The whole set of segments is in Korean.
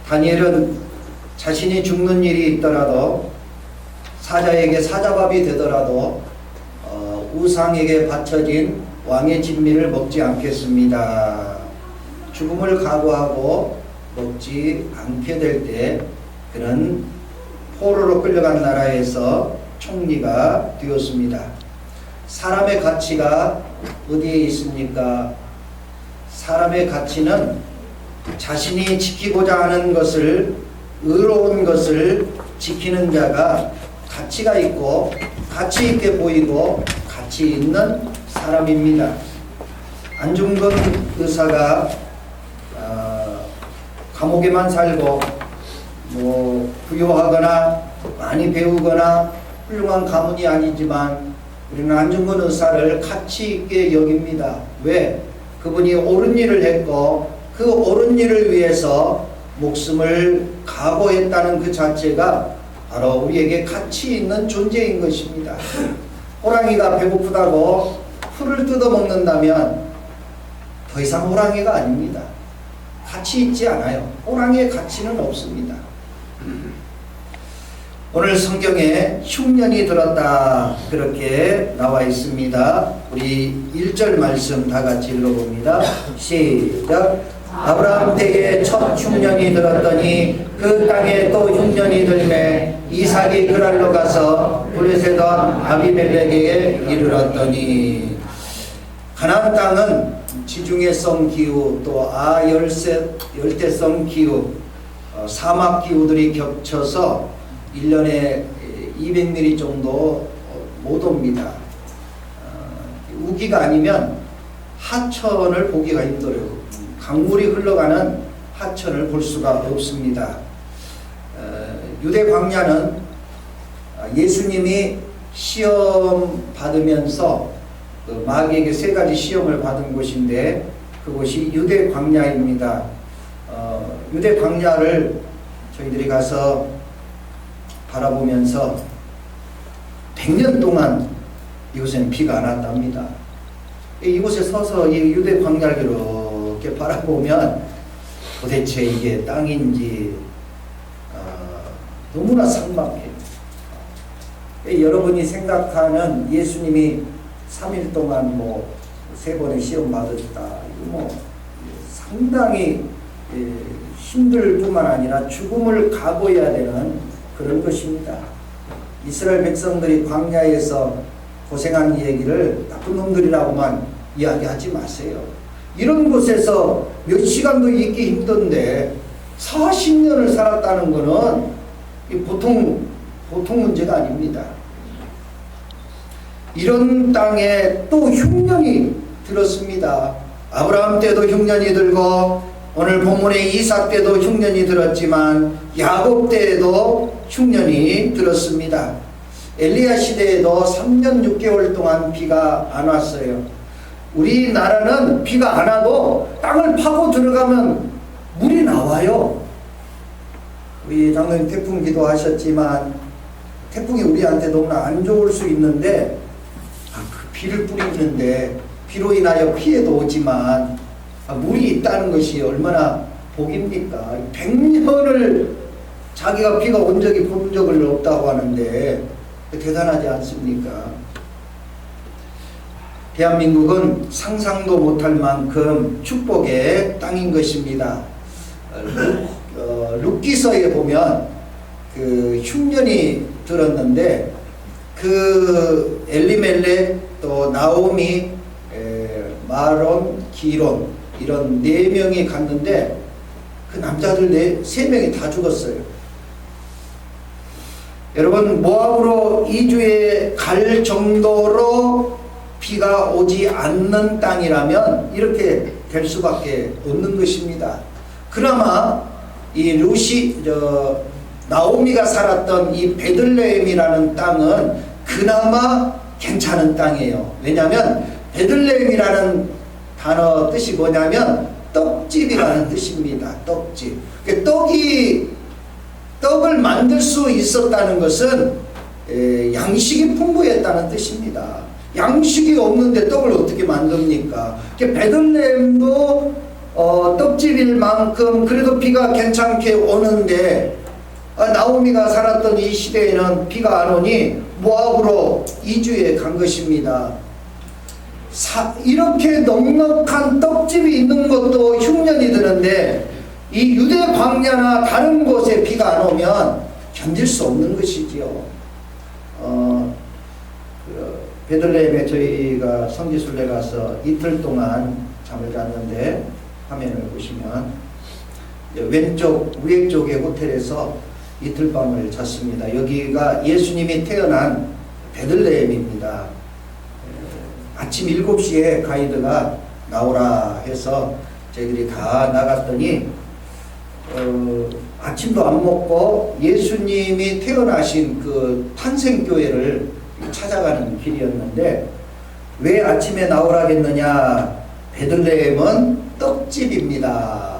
다니엘은 자신이 죽는 일이 있더라도 사자에게 사자밥이 되더라도 우상에게 바쳐진 왕의 진미를 먹지 않겠습니다. 죽음을 각오하고 먹지 않게 될 때 그는 포로로 끌려간 나라에서 총리가 되었습니다. 사람의 가치가 어디에 있습니까? 사람의 가치는 자신이 지키고자 하는 것을, 의로운 것을 지키는 자가 가치가 있고 가치 있게 보이고 가치 있는 사람입니다. 안중근 의사가 감옥에만 살고 부유하거나 많이 배우거나 훌륭한 가문이 아니지만 우리는 안중근 의사를 가치 있게 여깁니다. 왜? 그분이 옳은 일을 했고 그 옳은 일을 위해서 목숨을 각오했다는 그 자체가 바로 우리에게 가치 있는 존재인 것입니다. 호랑이가 배고프다고 풀을 뜯어먹는다면 더 이상 호랑이가 아닙니다. 가치 있지 않아요. 호랑이의 가치는 없습니다. 오늘 성경에 흉년이 들었다 그렇게 나와 있습니다. 우리 1절 말씀 다 같이 읽어봅니다. 시작. 아브라함 때에 첫 흉년이 들었더니 그 땅에 또 흉년이 들매 이삭이 그랄로 가서 블레셋 왕 아비멜렉에게 이르렀더니. 가나안 땅은 지중해성 기후 또 열대성 기후 사막 기후들이 겹쳐서 1년에 200mm 정도 못 옵니다. 우기가 아니면 하천을 보기가 힘들어요. 강물이 흘러가는 하천을 볼 수가 없습니다. 유대 광야는 예수님이 시험 받으면서 그 마귀에게 3가지 시험을 받은 곳인데 그곳이 유대 광야입니다. 유대 광야를 저희들이 가서 바라보면서 100년 동안 이곳에는 비가 안 왔답니다. 이곳에 서서 이 유대 광야를 이렇게 바라보면 도대체 이게 땅인지 너무나 삭막해요. 여러분이 생각하는 예수님이 3일 동안 3번의 시험 받았다. 이거 상당히 힘들 뿐만 아니라 죽음을 각오해야 되는 그런 것입니다. 이스라엘 백성들이 광야에서 고생한 얘기를 나쁜 놈들이라고만 이야기하지 마세요. 이런 곳에서 몇 시간도 있기 힘든데 40년을 살았다는 것은 보통 문제가 아닙니다. 이런 땅에 또 흉년이 들었습니다. 아브라함 때도 흉년이 들고 오늘 본문의 이삭 때도 흉년이 들었지만 야곱 때에도 흉년이 들었습니다. 엘리야 시대에도 3년 6개월 동안 비가 안 왔어요. 우리나라는 비가 안 와도 땅을 파고 들어가면 물이 나와요. 우리 장로님 태풍 기도하셨지만 태풍이 우리한테 너무나 안 좋을 수 있는데 그 비를 뿌리는데 비로 인하여 피해도 오지만 물이 있다는 것이 얼마나 복입니까? 100년을 자기가 비가 온 적이 본 적을 없다고 하는데 대단하지 않습니까? 대한민국은 상상도 못할 만큼 축복의 땅인 것입니다. 룻기서에 보면 그 흉년이 들었는데 그 엘리멜렉 또 나오미 마론 기론 이런 4명이 갔는데 그 남자들 3명이 다 죽었어요. 여러분 모압으로 2주에 갈 정도로 비가 오지 않는 땅이라면 이렇게 될 수밖에 없는 것입니다. 그나마 이 나오미가 살았던 이 베들레헴이라는 땅은 그나마 괜찮은 땅이에요. 왜냐하면 베들레헴이라는 단어 뜻이 뭐냐면 떡집이라는 뜻입니다. 떡집. 떡을 만들 수 있었다는 것은 양식이 풍부했다는 뜻입니다. 양식이 없는데 떡을 어떻게 만듭니까? 베들레헴도 떡집일 만큼 그래도 비가 괜찮게 오는데 나오미가 살았던 이 시대에는 비가 안 오니 모압으로 이주해 간 것입니다. 이렇게 넉넉한 떡집이 있는 것도 흉년이 드는데 이 유대 광야나 다른 곳에 비가 안 오면 견딜 수 없는 것이지요. 베들레헴에 저희가 성지순례 가서 이틀 동안 잠을 잤는데 화면을 보시면 왼쪽 위에 쪽의 호텔에서 이틀 밤을 잤습니다. 여기가 예수님이 태어난 베들레헴입니다. 아침 7시에 가이드가 나오라 해서 저희들이 다 나갔더니 아침도 안 먹고 예수님이 태어나신 그 탄생교회를 찾아가는 길이었는데 왜 아침에 나오라겠느냐? 베들레헴은 떡집입니다.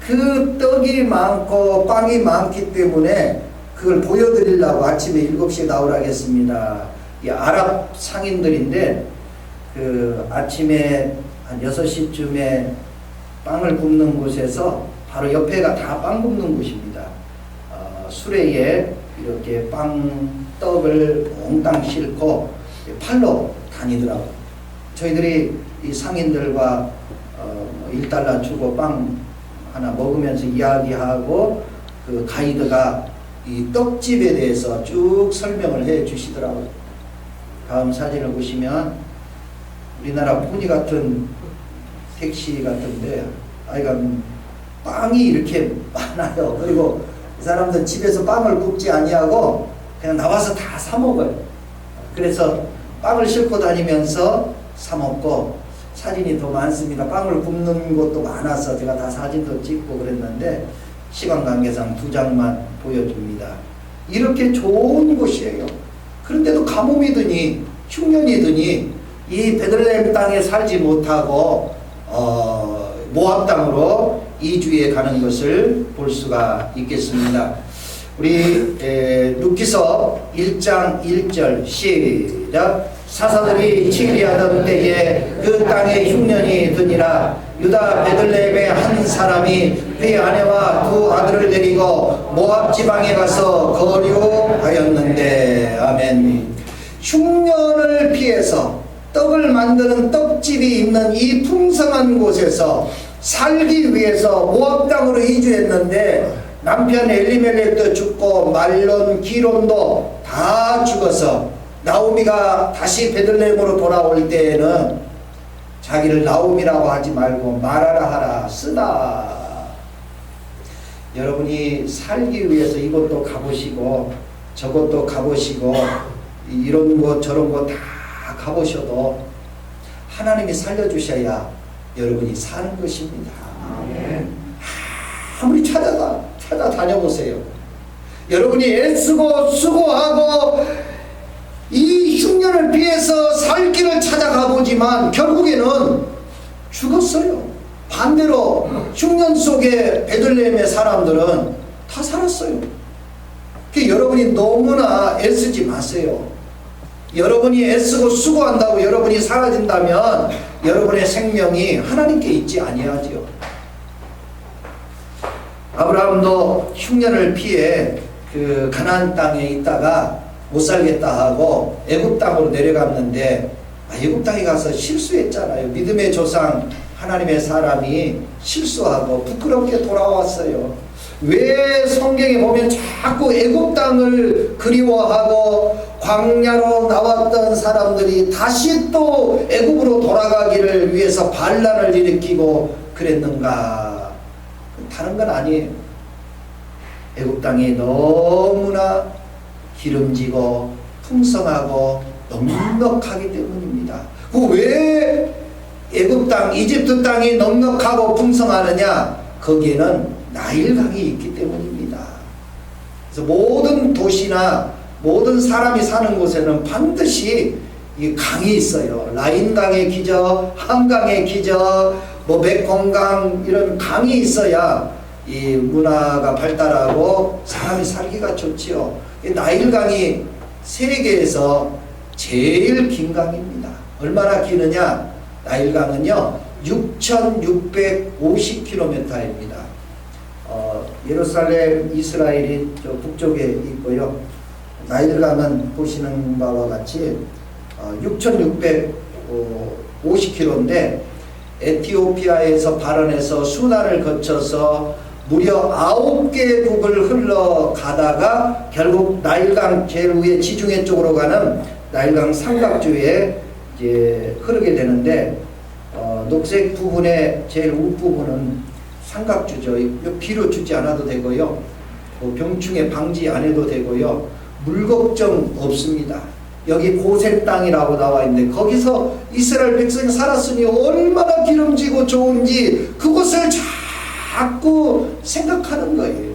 그 떡이 많고 빵이 많기 때문에 그걸 보여드리려고 아침에 7시에 나오라겠습니다. 이 아랍 상인들인데 그 아침에 한 6시쯤에 빵을 굽는 곳에서 바로 옆에가 다 빵 굽는 곳입니다. 수레에 이렇게 떡을 몽땅 싣고 팔러 다니더라고요. 저희들이 이 상인들과 $1 주고 빵 하나 먹으면서 이야기하고 그 가이드가 이 떡집에 대해서 쭉 설명을 해 주시더라고요. 다음 사진을 보시면 우리나라 포니 같은 택시 같은데 빵이 이렇게 많아요. 그리고 이 사람들 집에서 빵을 굽지 아니하고 그냥 나와서 다 사 먹어요. 그래서 빵을 싣고 다니면서 사 먹고 사진이 더 많습니다. 빵을 굽는 것도 많아서 제가 다 사진도 찍고 그랬는데 시간 관계상 2장만 보여줍니다. 이렇게 좋은 곳이에요. 그런데도 가뭄이 드니 흉년이 드니 이 베들레헴 땅에 살지 못하고 모압 땅으로 이주해 가는 것을 볼 수가 있겠습니다. 우리 룻기서 1장 1절 시작. 사사들이 치리하던 때에 그 땅에 흉년이 드니라. 유다 베들레헴의 한 사람이 그의 아내와 2 아들을 데리고 모압 지방에 가서 거류하였는데 아멘. 흉년을 피해서 떡을 만드는 떡집이 있는 이 풍성한 곳에서 살기 위해서 모압 땅으로 이주했는데 남편 엘리멜렉도 죽고 말론 기론도 다 죽어서 나오미가 다시 베들레헴으로 돌아올 때에는 자기를 나오미라고 하지 말고 마라라 하라 쓰다. 여러분이 살기 위해서 이것도 가보시고 저것도 가보시고 이런 거 저런 거 다 가보셔도 하나님이 살려주셔야 여러분이 사는 것입니다. 아무리 찾아다녀보세요. 여러분이 애쓰고 수고하고 이 흉년을 피해서 살 길을 찾아가 보지만 결국에는 죽었어요. 반대로 흉년 속에 베들레헴의 사람들은 다 살았어요. 여러분이 너무나 애쓰지 마세요. 여러분이 애쓰고 수고한다고 여러분이 사라진다면 여러분의 생명이 하나님께 있지 아니하지요. 아브라함도 흉년을 피해 그 가나안 땅에 있다가 못 살겠다 하고 애굽 땅으로 내려갔는데 애굽 땅에 가서 실수했잖아요. 믿음의 조상 하나님의 사람이 실수하고 부끄럽게 돌아왔어요. 왜 성경에 보면 자꾸 애굽 땅을 그리워하고 광야로 나왔던 사람들이 다시 또 애굽으로 돌아가기를 위해서 반란을 일으키고 그랬는가? 다른 건 아니에요. 애굽 땅이 너무나 기름지고 풍성하고 넉넉하기 때문입니다. 왜 애굽 땅, 이집트 땅이 넉넉하고 풍성하느냐? 거기에는 나일강이 있기 때문입니다. 그래서 모든 도시나 모든 사람이 사는 곳에는 반드시 이 강이 있어요. 라인강의 기저, 한강의 기저, 메콩강 이런 강이 있어야 이 문화가 발달하고 사람이 살기가 좋지요. 나일강이 세계에서 제일 긴 강입니다. 얼마나 기느냐? 나일강은요 6,650km입니다. 예루살렘 이스라엘이 저 북쪽에 있고요. 나일강은 보시는 바와 같이 6,650km인데 에티오피아에서 발원해서 수단을 거쳐서 무려 9개의 국을 흘러가다가 결국 나일강 제일 위에 지중해 쪽으로 가는 나일강 삼각주에 이제 흐르게 되는데 녹색 부분의 제일 윗부분은 삼각주죠. 비료 주지 않아도 되고요. 병충해 방지 안 해도 되고요. 물 걱정 없습니다. 여기 고센 땅이라고 나와 있는데 거기서 이스라엘 백성이 살았으니 얼마나 기름지고 좋은지 그곳을 자꾸 생각하는 거예요.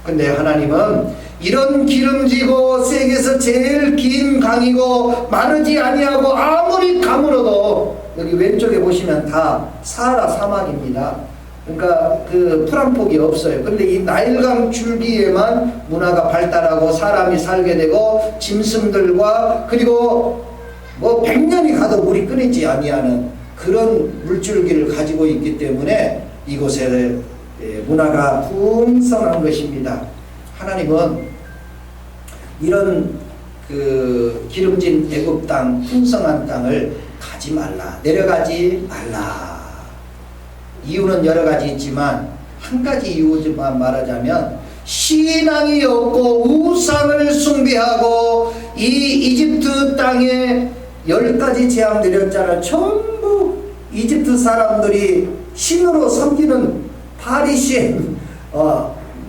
근데 하나님은 이런 기름지고 세계에서 제일 긴 강이고 마르지 아니하고 아무리 가물어도 여기 왼쪽에 보시면 다 사하라 사막입니다. 그러니까 그 풀 한 폭이 없어요. 근데 이 나일강 줄기에만 문화가 발달하고 사람이 살게 되고 짐승들과 그리고 뭐 100년이 가도 물이 끊이지 아니하는 그런 물줄기를 가지고 있기 때문에 이곳에 문화가 풍성한 것입니다. 하나님은 이런 그 기름진 애굽 땅, 풍성한 땅을 가지 말라, 내려가지 말라. 이유는 여러 가지 있지만 한 가지 이유만 말하자면 신앙이 없고 우상을 숭배하고 이 이집트 땅에 10가지 재앙 내렸잖아요. 전부 이집트 사람들이 신으로 섬기는 바리신,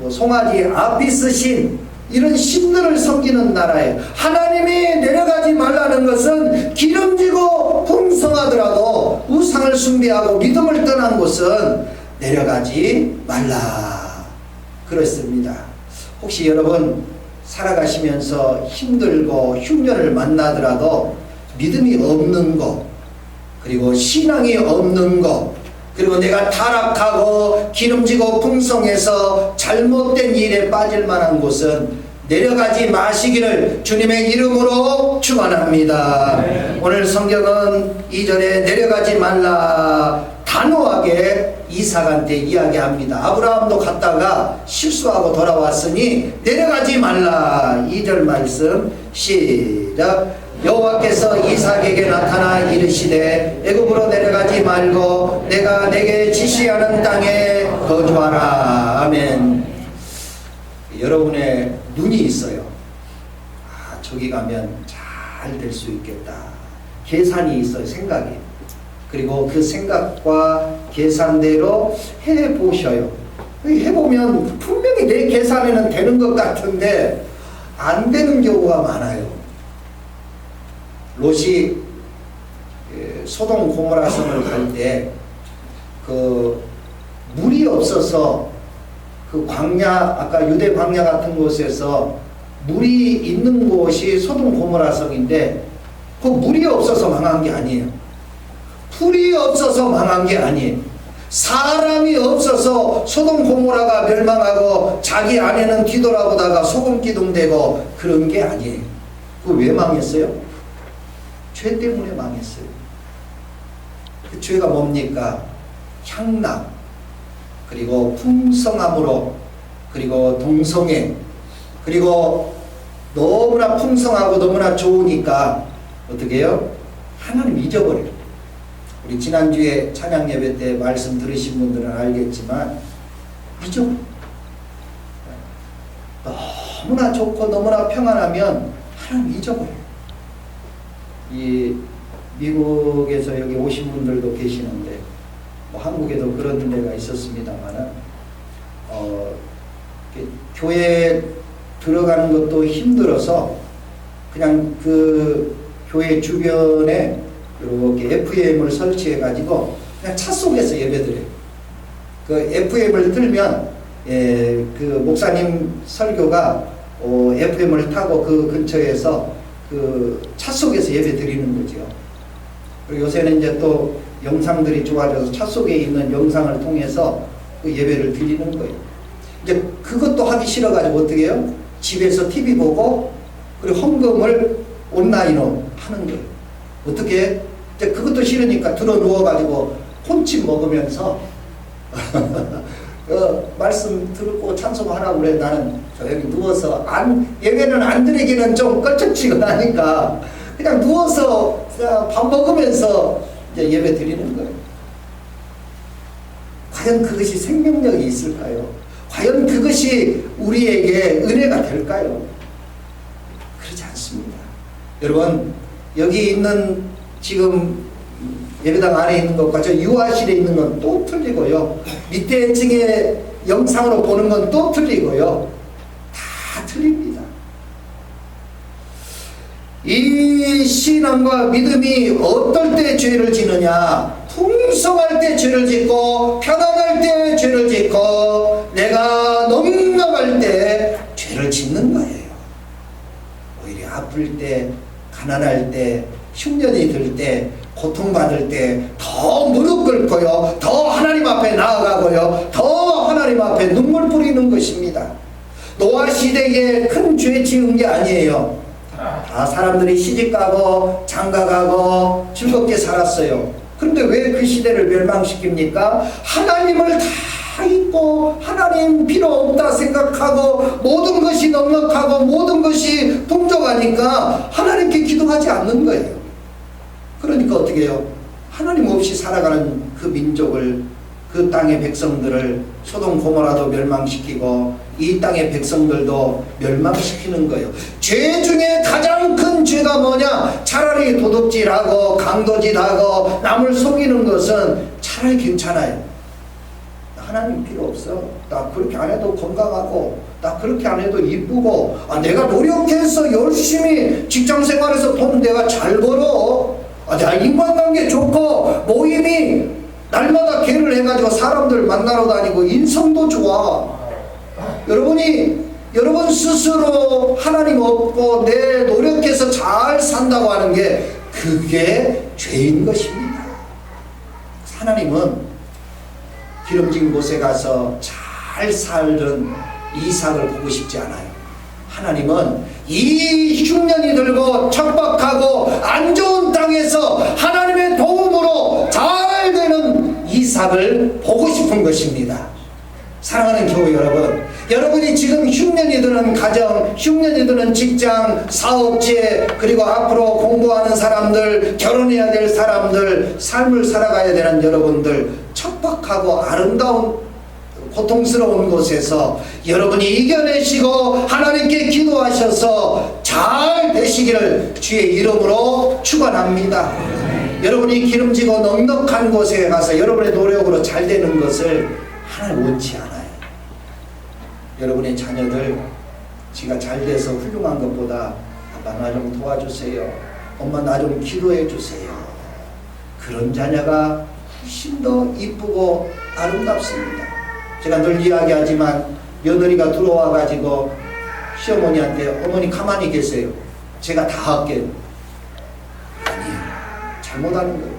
송아지 아피스 신, 이런 신들을 섬기는 나라예요. 하나님이 내려가지 말라는 것은 기름지고 풍성하더라도 우상을 숭배하고 믿음을 떠난 곳은 내려가지 말라 그렇습니다. 혹시 여러분 살아가시면서 힘들고 흉년을 만나더라도 믿음이 없는 것, 그리고 신앙이 없는 것, 그리고 내가 타락하고 기름지고 풍성해서 잘못된 일에 빠질 만한 곳은 내려가지 마시기를 주님의 이름으로 축원합니다. 네. 오늘 성경은 2절에 내려가지 말라 단호하게 이삭한테 이야기합니다. 아브라함도 갔다가 실수하고 돌아왔으니 내려가지 말라. 2절 말씀 시작. 여호와께서 이삭에게 나타나 이르시되 애굽으로 내려가지 말고 내가 내게 지시하는 땅에 거주하라. 아멘. 여러분의 눈이 있어요. 저기 가면 잘 될 수 있겠다. 계산이 있어요. 생각이. 그리고 그 생각과 계산대로 해보셔요. 해보면 분명히 내 계산에는 되는 것 같은데 안 되는 경우가 많아요. 롯이 소돔 고모라 성을 갈 때 그 물이 없어서 그 광야, 아까 유대 광야 같은 곳에서 물이 있는 곳이 소돔 고모라 성인데 그 물이 없어서 망한 게 아니에요. 풀이 없어서 망한 게 아니에요. 사람이 없어서 소돔 고모라가 멸망하고 자기 아내는 뒤돌아보다가 소금 기둥되고 그런 게 아니에요. 그 왜 망했어요? 죄 때문에 망했어요. 그 죄가 뭡니까? 향락, 그리고 풍성함으로, 그리고 동성애, 그리고 너무나 풍성하고 너무나 좋으니까 어떻게 해요? 하나님 잊어버려요. 우리 지난주에 찬양 예배 때 말씀 들으신 분들은 알겠지만 잊어버려요. 너무나 좋고 너무나 평안하면 하나님 잊어버려요. 이 미국에서 여기 오신 분들도 계시는데 뭐 한국에도 그런 데가 있었습니다만은 교회에 들어가는 것도 힘들어서 그냥 그 교회 주변에 이렇게 FM을 설치해 가지고 그냥 차 속에서 예배드려요. 그 FM을 틀면 그 목사님 설교가 FM을 타고 그 근처에서 그 차 속에서 예배 드리는 거죠. 그리고 요새는 이제 또 영상들이 좋아져서 차 속에 있는 영상을 통해서 그 예배를 드리는 거예요. 이제 그것도 하기 싫어가지고 어떻게 해요? 집에서 TV 보고 그리고 헌금을 온라인으로 하는 거예요. 어떻게? 이제 그것도 싫으니까 들어 누워가지고 혼침 먹으면서 말씀 듣고 찬송하라고 그래. 나는 저 여기 누워서 예배는 안 드리기는 좀 껄쩍지근하니까 그냥 누워서 밥 먹으면서 이제 예배 드리는 거예요. 과연 그것이 생명력이 있을까요? 과연 그것이 우리에게 은혜가 될까요? 그렇지 않습니다. 여러분, 여기 있는 지금 예배당 안에 있는 것과 저 유아실에 있는 건 또 틀리고요. 밑에 층에 영상으로 보는 건 또 틀리고요. 다 틀립니다. 이 신앙과 믿음이 어떨 때 죄를 지느냐? 풍성할 때 죄를 짓고 편안할 때 죄를 짓고 내가 넉넉할 때 죄를 짓는 거예요. 오히려 아플 때, 가난할 때, 흉년이 들 때, 고통받을 때 더 무릎 꿇고요, 더 하나님 앞에 나아가고요, 더 하나님 앞에 눈물 뿌리는 것입니다. 노아 시대에 큰 죄 지은 게 아니에요. 다 사람들이 시집가고 장가가고 즐겁게 살았어요. 그런데 왜 그 시대를 멸망시킵니까? 하나님을 다 잊고 하나님 필요 없다 생각하고 모든 것이 넉넉하고 모든 것이 풍족하니까 하나님께 기도하지 않는 거예요. 그러니까 어떻게 해요? 하나님 없이 살아가는 그 민족을, 그 땅의 백성들을 소돔 고모라도 멸망시키고 이 땅의 백성들도 멸망시키는 거예요. 죄 중에 가장 큰 죄가 뭐냐? 차라리 도둑질하고 강도질하고 남을 속이는 것은 차라리 괜찮아요. 하나님 필요 없어. 나 그렇게 안 해도 건강하고 나 그렇게 안 해도 이쁘고 내가 노력해서 열심히 직장생활에서 돈 내가 잘 벌어. 내가 인간관계 좋고 모임이 날마다 개를 해가지고 사람들 만나러 다니고 인성도 좋아. 여러분 스스로 하나님 없고 내 노력해서 잘 산다고 하는 게 그게 죄인 것입니다. 하나님은 기름진 곳에 가서 잘 살던 이삭을 보고 싶지 않아요. 하나님은 이 흉년이 들고 척박하고 안 좋은 땅에서 하나님의 도움으로 잘 되는 이삭을 보고 싶은 것입니다. 사랑하는 교회 여러분, 여러분이 지금 흉년이 드는 가정, 흉년이 드는 직장, 사업체, 그리고 앞으로 공부하는 사람들, 결혼해야 될 사람들, 삶을 살아가야 되는 여러분들, 척박하고 아름다운 고통스러운 곳에서 여러분이 이겨내시고 하나님께 기도하셔서 잘 되시기를 주의 이름으로 축원합니다. 여러분이 기름지고 넉넉한 곳에 가서 여러분의 노력으로 잘 되는 것을 하나님 원치 않아요. 여러분의 자녀들 지가 잘 돼서 훌륭한 것보다 아빠 나 좀 도와주세요, 엄마 나 좀 기도해 주세요, 그런 자녀가 훨씬 더 이쁘고 아름답습니다. 제가 늘 이야기하지만 며느리가 들어와 가지고 시어머니한테 어머니 가만히 계세요, 제가 다 할게요. 아니에요. 잘못하는 거예요.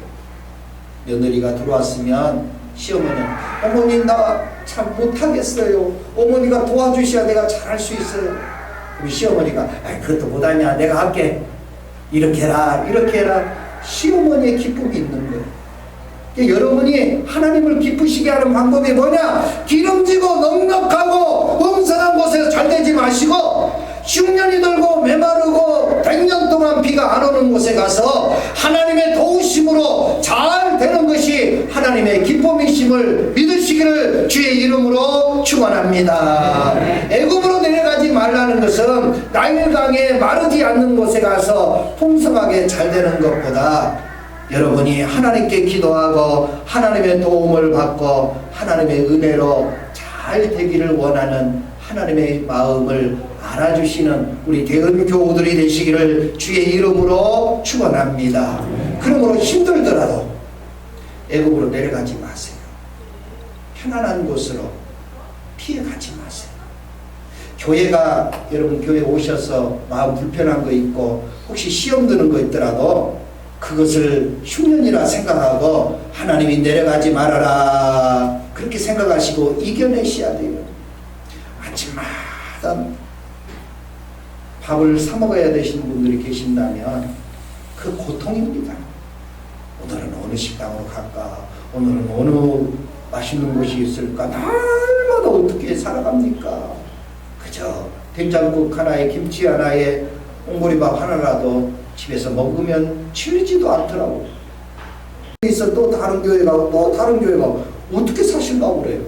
며느리가 들어왔으면 시어머니는 어머니 나 잘 못하겠어요, 어머니가 도와주셔야 내가 잘할 수 있어요. 그럼 시어머니가 그것도 못하냐, 내가 할게, 이렇게 해라 이렇게 해라. 시어머니의 기쁨이 있는 거예요. 여러분이 하나님을 기쁘시게 하는 방법이 뭐냐? 기름지고 넉넉하고 풍성한 곳에서 잘 되지 마시고 흉년이 들고 메마르고 100년 동안 비가 안 오는 곳에 가서 하나님의 도우심으로 잘 되는 것이 하나님의 기쁨이심을 믿으시기를 주의 이름으로 축원합니다. 애굽으로 내려가지 말라는 것은 나일강에 마르지 않는 곳에 가서 풍성하게 잘 되는 것보다 여러분이 하나님께 기도하고 하나님의 도움을 받고 하나님의 은혜로 잘 되기를 원하는 하나님의 마음을 알아주시는 우리 대은 교우들이 되시기를 주의 이름으로 축원합니다. 그러므로 힘들더라도 애굽으로 내려가지 마세요. 편안한 곳으로 피해가지 마세요. 교회가, 여러분 교회 오셔서 마음 불편한 거 있고 혹시 시험 드는 거 있더라도 그것을 흉년이라 생각하고 하나님이 내려가지 말아라 그렇게 생각하시고 이겨내셔야 돼요. 아침마다 밥을 사 먹어야 되시는 분들이 계신다면 그 고통입니다. 오늘은 어느 식당으로 갈까? 오늘은 어느 맛있는 곳이 있을까? 날마다 어떻게 살아갑니까? 그저 된장국 하나에 김치 하나에 옹보리밥 하나라도 집에서 먹으면 질리지도 않더라고. 있어 또 다른 교회 가고 또 다른 교회 가고 어떻게 사실라고 그래요?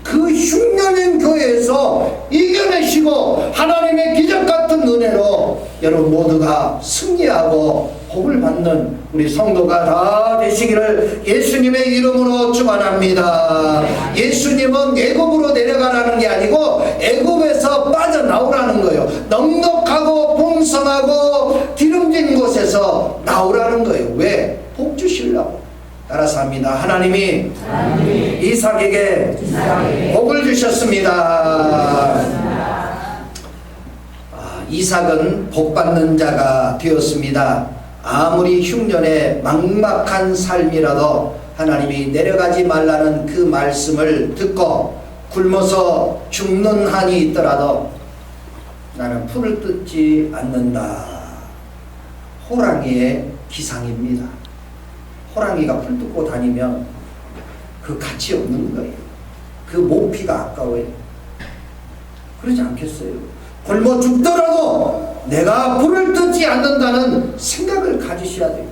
그 흉년인 교회에서 이겨내시고 하나님의 기적 같은 은혜로 여러분 모두가 승리하고 복을 받는 우리 성도가 다 되시기를 예수님의 이름으로 축원합니다. 예수님은 애굽으로 내려가라는 게 아니고 애굽에서 빠져나오라는 거예요. 넉넉하고 풍성하고 기름진 곳에서 나오라는 거예요. 왜? 복 주시려고. 따라서 합니다. 하나님이 이삭에게 복을 주셨습니다. 이삭은 복받는 자가 되었습니다. 아무리 흉년에 막막한 삶이라도 하나님이 내려가지 말라는 그 말씀을 듣고 굶어서 죽는 한이 있더라도 나는 풀을 뜯지 않는다. 호랑이의 기상입니다. 호랑이가 풀 뜯고 다니면 그 가치 없는 거예요. 그 모피가 아까워요. 그러지 않겠어요? 굶어 죽더라도 내가 풀을 뜯지 않는다는 생각을 가지셔야 돼요.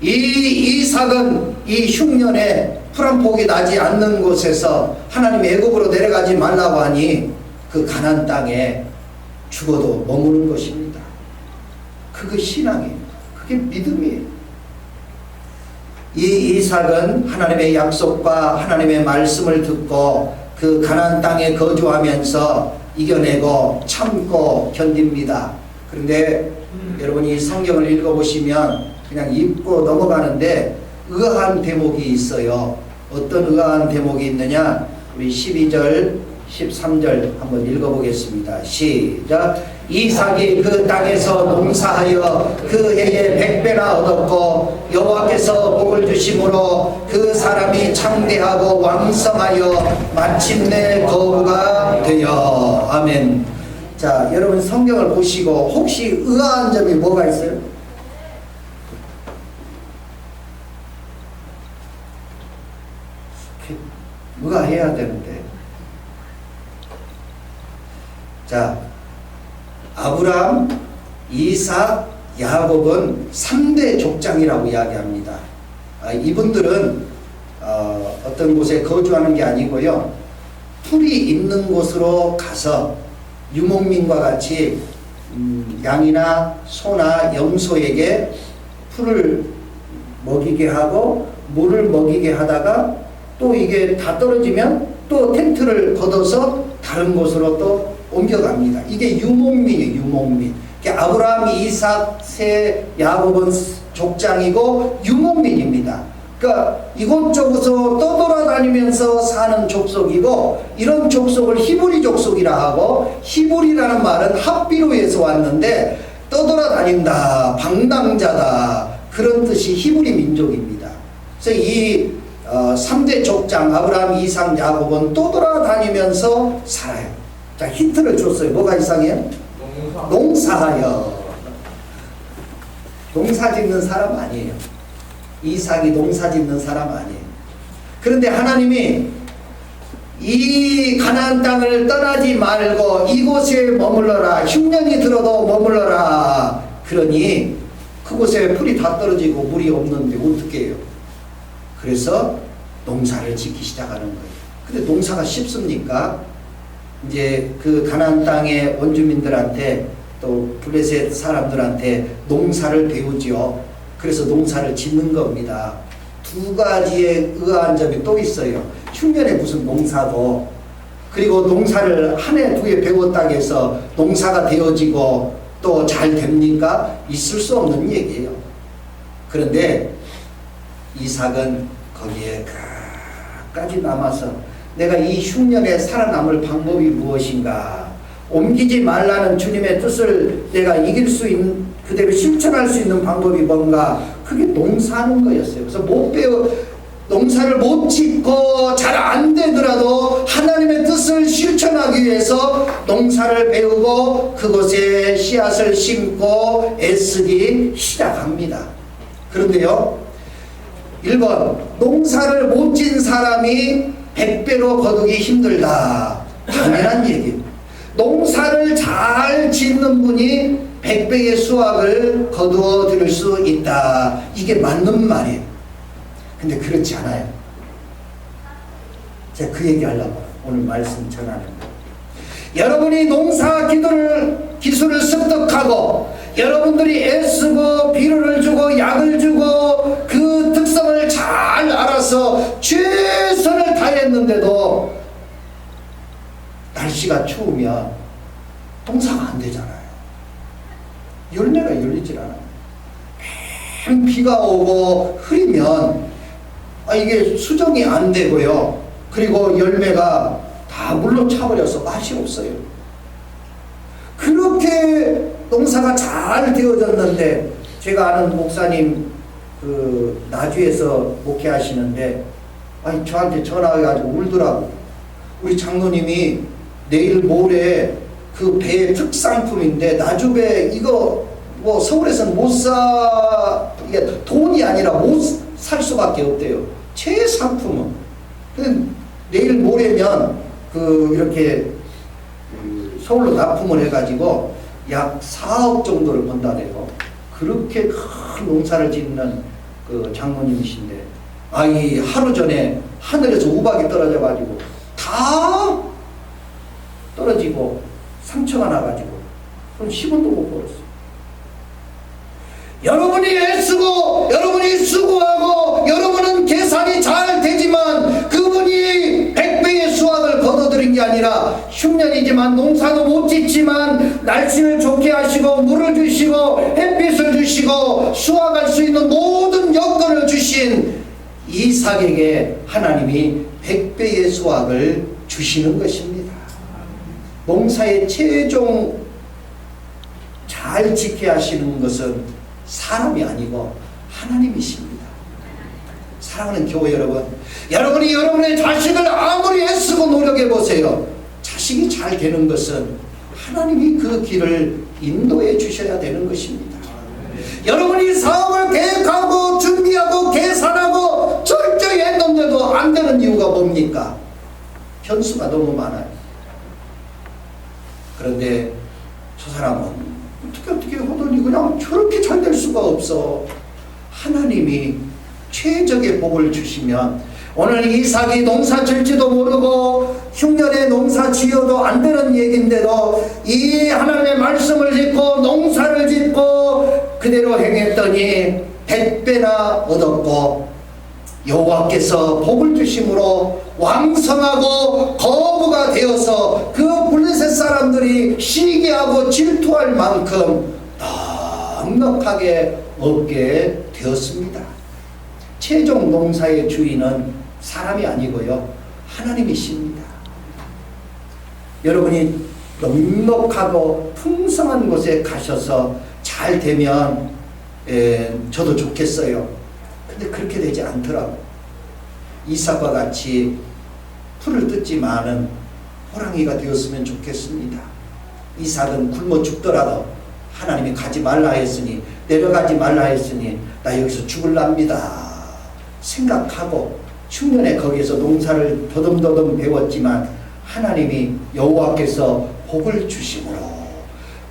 이삭은 이 흉년에 풀 한 폭이 나지 않는 곳에서 하나님이 애굽으로 내려가지 말라고 하니 그 가나안 땅에 죽어도 머무는 것입니다. 그게 신앙이에요. 그게 믿음이에요. 이 이삭은 하나님의 약속과 하나님의 말씀을 듣고 그 가나안 땅에 거주하면서 이겨내고 참고 견딥니다. 그런데 여러분이 성경을 읽어보시면 그냥 읽고 넘어가는데 의아한 대목이 있어요. 어떤 의아한 대목이 있느냐? 우리 12절 13절 한번 읽어보겠습니다. 시작. 이삭이 그 땅에서 농사하여 그 해에 100배나 얻었고 여호와께서 복을 주심으로 그 사람이 창대하고 왕성하여 마침내 거부가 되어. 아멘. 자, 여러분 성경을 보시고 혹시 의아한 점이 뭐가 있어요? 의아해야 되는데. 자, 아브라함, 이삭, 야곱은 3대 족장이라고 이야기합니다. 이분들은 어떤 곳에 거주하는 게 아니고요. 풀이 있는 곳으로 가서 유목민과 같이 양이나 소나 염소에게 풀을 먹이게 하고 물을 먹이게 하다가 또 이게 다 떨어지면 또 텐트를 걷어서 다른 곳으로 또 옮겨갑니다. 이게 유목민이에요. 유목민. 아브라함, 이삭, 세, 야곱은 족장이고 유목민입니다. 그러니까 이곳저곳서 떠돌아다니면서 사는 족속이고 이런 족속을 히브리 족속이라 하고 히브리라는 말은 합비로에서 왔는데 떠돌아다닌다, 방랑자다 그런 뜻이 히브리 민족입니다. 그래서 이 3대 족장 아브라함, 이삭, 야곱은 떠돌아다니면서 살아요. 자, 힌트를 줬어요. 뭐가 이상해요? 농사하여. 농사 짓는 사람 아니에요. 이삭이 농사 짓는 사람 아니에요. 그런데 하나님이 이 가나안 땅을 떠나지 말고 이곳에 머물러라. 흉년이 들어도 머물러라. 그러니 그곳에 풀이 다 떨어지고 물이 없는데 어떻게 해요? 그래서 농사를 짓기 시작하는 거예요. 근데 농사가 쉽습니까? 이제 그 가나안 땅의 원주민들한테 또 블레셋 사람들한테 농사를 배우지요. 그래서 농사를 짓는 겁니다. 두 가지의 의아한 점이 또 있어요. 흉년에 무슨 농사고, 그리고 농사를 한 해 두 해 배웠다고 해서 농사가 되어지고 또 잘 됩니까? 있을 수 없는 얘기예요. 그런데 이삭은 거기에 끝까지 남아서 내가 이 흉년에 살아남을 방법이 무엇인가? 옮기지 말라는 주님의 뜻을 내가 이길 수 있는, 그대로 실천할 수 있는 방법이 뭔가? 그게 농사하는 거였어요. 그래서 농사를 못 짓고 잘 안 되더라도 하나님의 뜻을 실천하기 위해서 농사를 배우고 그곳에 씨앗을 심고 애쓰기 시작합니다. 그런데요, 1번 농사를 못 진 사람이 100배로 거두기 힘들다. 당연한 얘기예요. 농사를 잘 짓는 분이 100배의 수확을 거두어 드릴 수 있다. 이게 맞는 말이에요. 근데 그렇지 않아요. 제가 그 얘기 하려고 오늘 말씀 전하는 거예요. 여러분이 농사 기술을 습득하고 여러분들이 애쓰고 비료를 주고 약을 주고 그 특성을 잘 알아서 최선을 다했는데도 날씨가 추우면 농사가 안 되잖아요. 열매가 열리질 않아요. 맨 비가 오고 흐리면 이게 수정이 안 되고요. 그리고 열매가 다 물로 차버려서 맛이 없어요. 그렇게 농사가 잘 되어졌는데, 제가 아는 목사님 나주에서 목회하시는데 저한테 전화해가지고 울더라고. 우리 장로님이 내일 모레 그 배의 특상품인데 나주배 이거 뭐 서울에서는 못 이게 돈이 아니라 못 살 수밖에 없대요. 최상품은. 근데 내일 모레면 이렇게 서울로 납품을 해가지고 약 4억 정도를 번다네요. 그렇게 큰 농사를 짓는 그 장모님이신데, 이 하루 전에 하늘에서 우박이 떨어져가지고 다 떨어지고 상처가 나가지고 그럼 10원도 못 벌었어요. 여러분이 애쓰고 여러분이 수고하고 여러분은 계산이 잘 되지만 그분이 100배의 수확을 거둬들인 게 아니라 흉년이지만 농사도 못 짓지만 날씨를 좋게 하시고 물을 주시고 햇빛을 주시고 수확할 수 있는 모든 여건을 주신 이삭에게 하나님이 100배의 수확을 주시는 것입니다. 농사의 최종 잘 짓게 하시는 것은 사람이 아니고 하나님이십니다. 사랑하는 교회 여러분, 여러분이 여러분의 자식을 아무리 애쓰고 노력해 보세요. 자식이 잘 되는 것은 하나님이 그 길을 인도해 주셔야 되는 것입니다. 여러분이 사업을 계획하고 준비하고 계산하고 철저히 했는데도 안 되는 이유가 뭡니까? 변수가 너무 많아요. 그런데 저 사람은 어떻게 하더니 그냥 저렇게 잘 될 수가 없어. 하나님이 최적의 복을 주시면, 오늘 이삭이 농사 질지도 모르고 흉년에 농사 지어도 안 되는 얘기인데도 이 하나님의 말씀을 짓고 농사를 짓고 그대로 행했더니 100배나 얻었고 여호와께서 복을 주심으로 왕성하고 거부가 되어서 그 블레셋 사람들이 시기하고 질투할 만큼 넉넉하게 얻게 되었습니다. 최종 농사의 주인은 사람이 아니고요, 하나님이십니다. 여러분이 넉넉하고 풍성한 곳에 가셔서 잘 되면 저도 좋겠어요. 근데 그렇게 되지 않더라고. 이삭과 같이 풀을 뜯지만은 호랑이가 되었으면 좋겠습니다. 이삭은 굶어 죽더라도 하나님이 가지 말라 했으니, 내려가지 말라 했으니 나 여기서 죽을랍니다 생각하고 흉년에 거기에서 농사를 더듬더듬 배웠지만 하나님이 여호와께서 복을 주심으로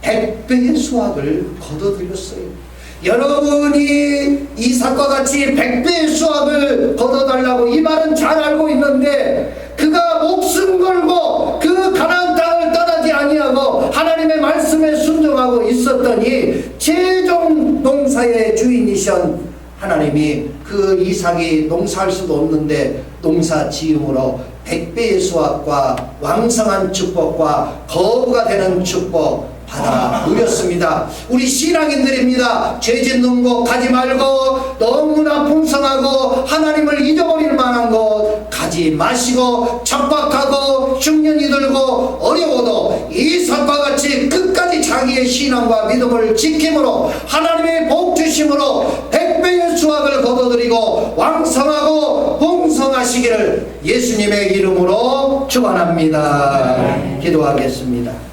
100배의 수확을 거둬들였어요. 여러분이 이삭과 같이 100배의 수확을 거둬달라고 이 말은 잘 알고 있는데, 그가 목숨 걸고 그 가나안 땅을 떠나지 아니하고 하나님의 말씀에 순종하고 있었더니 최종 농사의 주인이신 하나님이 그 이삭이 농사할 수도 없는데 농사 지음으로 100배의 수확과 왕성한 축복과 거부가 되는 축복 받아 누렸습니다. 우리 신앙인들입니다. 죄 짓는 곳 가지 말고 너무나 풍성하고 하나님을 잊어버릴 만한 곳 가지 마시고, 척박하고 흉년이 들고 어려워도 이삭과 같이 끝까지 자기의 신앙과 믿음을 지킴으로 하나님의 복 주심으로 100배의 수확을 거둬들이고 왕성하고 풍성하시기를 예수님의 이름으로 축원합니다. 기도하겠습니다.